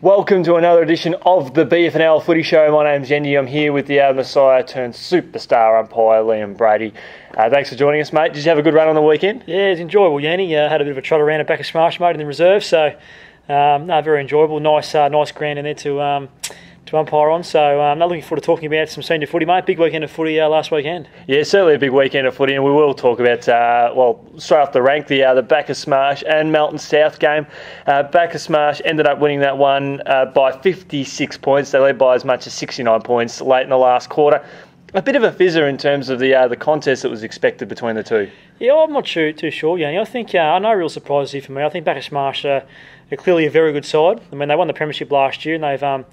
Welcome to another edition of the BFNL Footy Show. My name's Yendi. I'm here with the Messiah turned superstar umpire, Liam Brady. Thanks for joining us, mate. Did you have a good run on the weekend? Yeah, it was enjoyable, Yendi. Had a bit of a trot around at back of Smash, mate, in the reserve. So, very enjoyable. Nice ground in there to umpire on. So, not looking forward to talking about some senior footy, mate. Big weekend of footy last weekend. Yeah, certainly a big weekend of footy, and we will talk about, straight off the rank, the back of Smash and Melton South game. Back of Smash ended up winning that one by 56 points. They led by as much as 69 points late in the last quarter. A bit of a fizzer in terms of the contest that was expected between the two. Yeah, I'm not too sure, Yanni. I think no real surprises here for me. I think back of Smash are clearly a very good side. I mean, they won the premiership last year, and they've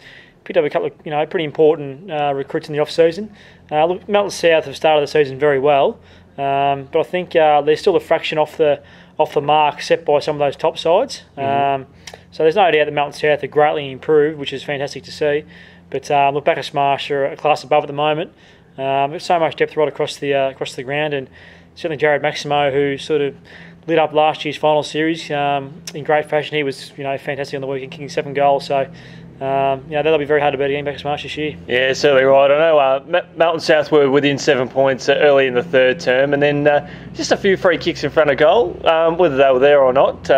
picked up a couple of pretty important recruits in the off season. Look, Melton South have started the season very well, but I think they're still a fraction off the mark set by some of those top sides. Mm-hmm. So there's no doubt that Melton South are greatly improved, which is fantastic to see. But look, back of Smash are a class above at the moment. There's so much depth right across the ground, and certainly Jared Maximo, who sort of lit up last year's final series in great fashion. He was fantastic on the weekend, kicking 7 goals. So that'll be very hard to beat again back to Smash this year. Yeah, certainly right. I know Melton South were within 7 points early in the third term, and then just a few free kicks in front of goal. Whether they were there or not,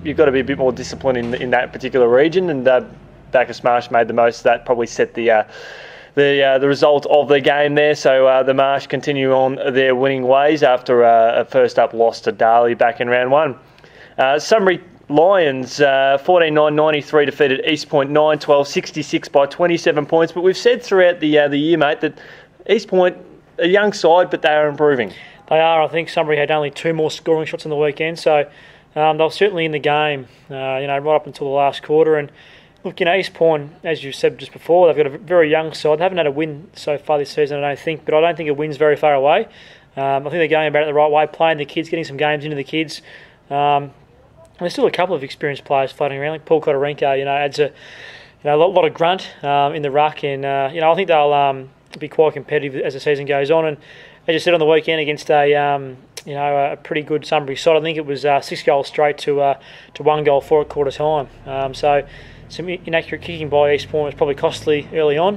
you've got to be a bit more disciplined in that particular region, and back of Smash made the most of that. Probably set the result of the game there. So the Marsh continue on their winning ways after a first up loss to Darley back in round one. Summary Lions 14-9-93 defeated East Point 9-12-66 by 27 points. But we've said throughout the year, mate, that East Point, a young side, but they are improving. They are. I think Sunbury had only 2 more scoring shots on the weekend, so they were certainly in the game. Right up until the last quarter. And look, East Point, as you said just before, they've got a very young side. They haven't had a win so far this season, I don't think, but I don't think a win's very far away. I think they're going about it the right way, playing the kids, getting some games into the kids. There's still a couple of experienced players floating around, like Paul Kotorenko, adds a lot of grunt in the ruck, and I think they'll be quite competitive as the season goes on. And as you said on the weekend against a pretty good Sunbury side, I think it was 6 goals straight to 1 goal for at quarter time. So some inaccurate kicking by East Point was probably costly early on,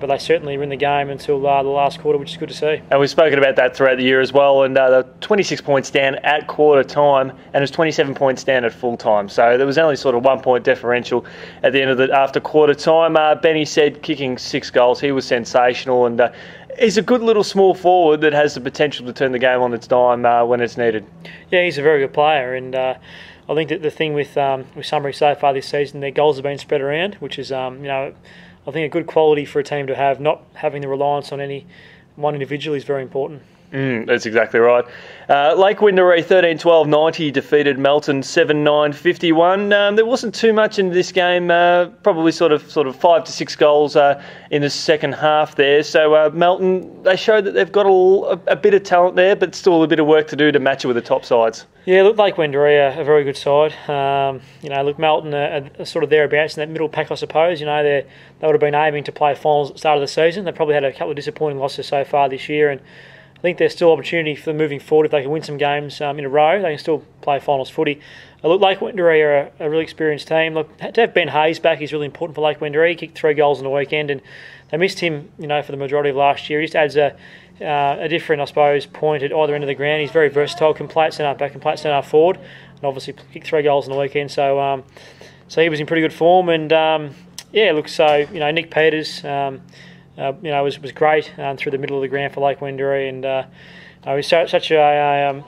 but they certainly were in the game until the last quarter, which is good to see. And we've spoken about that throughout the year as well, and they're 26 points down at quarter time, and it was 27 points down at full time. So there was only sort of 1 point differential at the end of after quarter time. Benny said kicking 6 goals, he was sensational, and he's a good little small forward that has the potential to turn the game on its dime when it's needed. Yeah, he's a very good player, and I think that the thing with Sunbury so far this season, their goals have been spread around, which is I think a good quality for a team to have. Not having the reliance on any one individual is very important. That's exactly right. Lake Windaree 13-12-90 defeated Melton 7-9-51. There wasn't too much in this game. Probably sort of 5 to 6 goals in the second half there. So Melton, they showed that they've got a bit of talent there, but still a bit of work to do to match it with the top sides. Yeah, look, Lake Windaree are a very good side. Look, Melton are sort of thereabouts in that middle pack, I suppose. They would have been aiming to play finals at the start of the season. They probably had a couple of disappointing losses so far this year, and I think there's still opportunity for them moving forward. If they can win some games in a row, they can still play finals footy. Look, Lake Windaree are a really experienced team. Look, to have Ben Hayes back is really important for Lake Windaree. He kicked 3 goals on the weekend, and they missed him, for the majority of last year. He just adds a different, I suppose, point at either end of the ground. He's very versatile, can play at centre back, can play at centre forward, and obviously kicked 3 goals on the weekend. So he was in pretty good form, and Nick Peters. Was great through the middle of the ground for Lake Windaree, and he's such a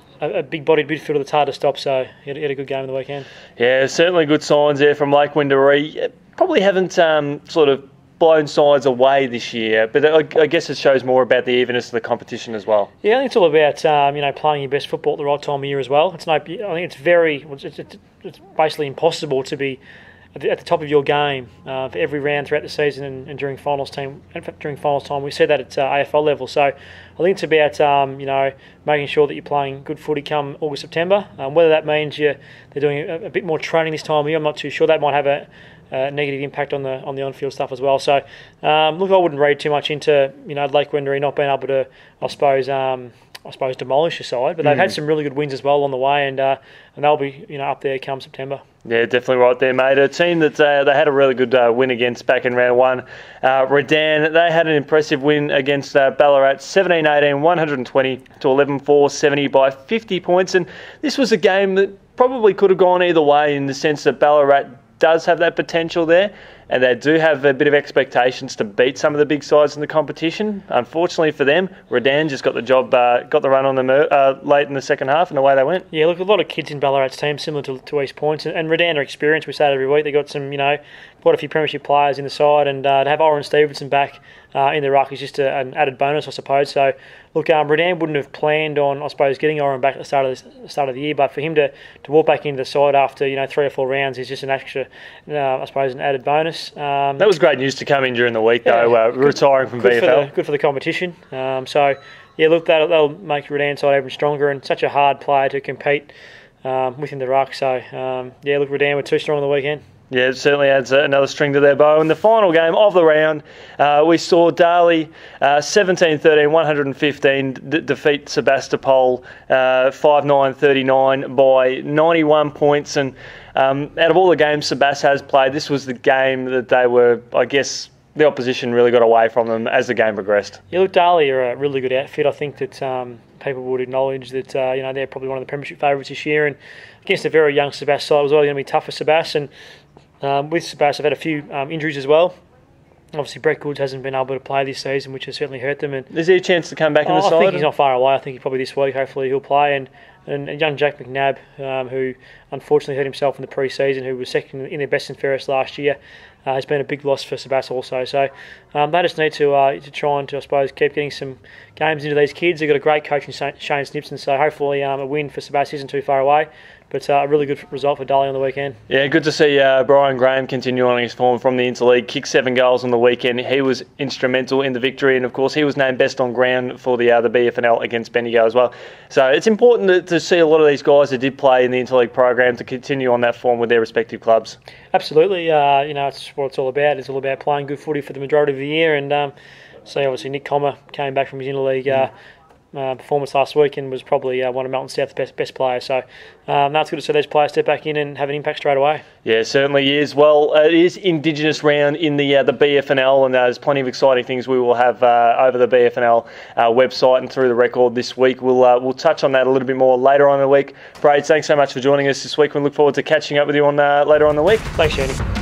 big-bodied midfielder that's hard to stop, so he had a good game on the weekend. Yeah, certainly good signs there from Lake Windaree. Probably haven't sort of blown sides away this year, but I guess it shows more about the evenness of the competition as well. Yeah, I think it's all about playing your best football at the right time of year as well. I think it's basically impossible to be at the top of your game for every round throughout the season and during finals time. We see that at AFL level. So I think it's about making sure that you're playing good footy come August, September. Whether that means they're doing a bit more training this time of year, I'm not too sure. That might have negative impact on the on-field stuff as well. So, look, I wouldn't read too much into Lake Wendouree not being able to, I suppose, demolish the side. But they've had some really good wins as well along the way, and they'll be up there come September. Yeah, definitely right there, mate. A team that they had a really good win against back in round one. Redan, they had an impressive win against Ballarat, 17-18, 120 to 11-4, 70 by 50 points. And this was a game that probably could have gone either way in the sense that Ballarat does have that potential there, and they do have a bit of expectations to beat some of the big sides in the competition. Unfortunately for them, Redan just got the run on them late in the second half, and away they went. Yeah, look, a lot of kids in Ballarat's team, similar to East Points, and Redan are experienced. We say it every week. They got some, quite a few premiership players in the side, and to have Oren Stevenson back in the ruck is just an added bonus, I suppose. So, look, Redan wouldn't have planned on, I suppose, getting Oren back at the start of the year, but for him to walk back into the side after 3 or 4 rounds is just an extra, I suppose, an added bonus. That was great news to come in during the week, though, retiring from BFL. Good for the competition. So, yeah, look, that'll make Redan side even stronger, and such a hard player to compete within the ruck. So, yeah, look, Redan were too strong on the weekend. Yeah, it certainly adds another string to their bow. In the final game of the round, we saw Darley 17-13, 115 defeat Sebastopol 5-9-39 by 91 points. And out of all the games Sebas has played, this was the game that they were, I guess, the opposition really got away from them as the game progressed. Yeah, look, Darley are a really good outfit. I think that people would acknowledge that they're probably one of the premiership favourites this year, and against a very young Sebas side, it was always going to be tough for Sebas. And with Sebas, they've had a few injuries as well. Obviously, Brett Goods hasn't been able to play this season, which has certainly hurt them. And is there a chance to come back in the side? I think he's not far away. I think probably this week, hopefully, he'll play. And young Jack McNabb, who unfortunately hurt himself in the pre-season, who was second in their best and fairest last year, has been a big loss for Sebas also. So they just need to try and, I suppose, keep getting some games into these kids. They've got a great coach in Shane Snipson, so hopefully a win for Sebas isn't too far away. But a really good result for Darley on the weekend. Yeah, good to see Brian Graham continue on his form from the Interleague. Kicked 7 goals on the weekend. He was instrumental in the victory, and of course he was named best on ground for the BFNL against Bendigo as well. So it's important to see a lot of these guys that did play in the Interleague program to continue on that form with their respective clubs. Absolutely. It's what it's all about. It's all about playing good footy for the majority of the year. And so obviously Nick Comer came back from his Interleague performance last week and was probably one of Melton South's best players. So that's good to see those players step back in and have an impact straight away. Yeah, certainly is. Well, it is Indigenous round in the BFNL, and there's plenty of exciting things we will have over the BFNL website and through the record this week. We'll touch on that a little bit more later on in the week. Brady, thanks so much for joining us this week. We look forward to catching up with you on later on in the week. Thanks, Shani.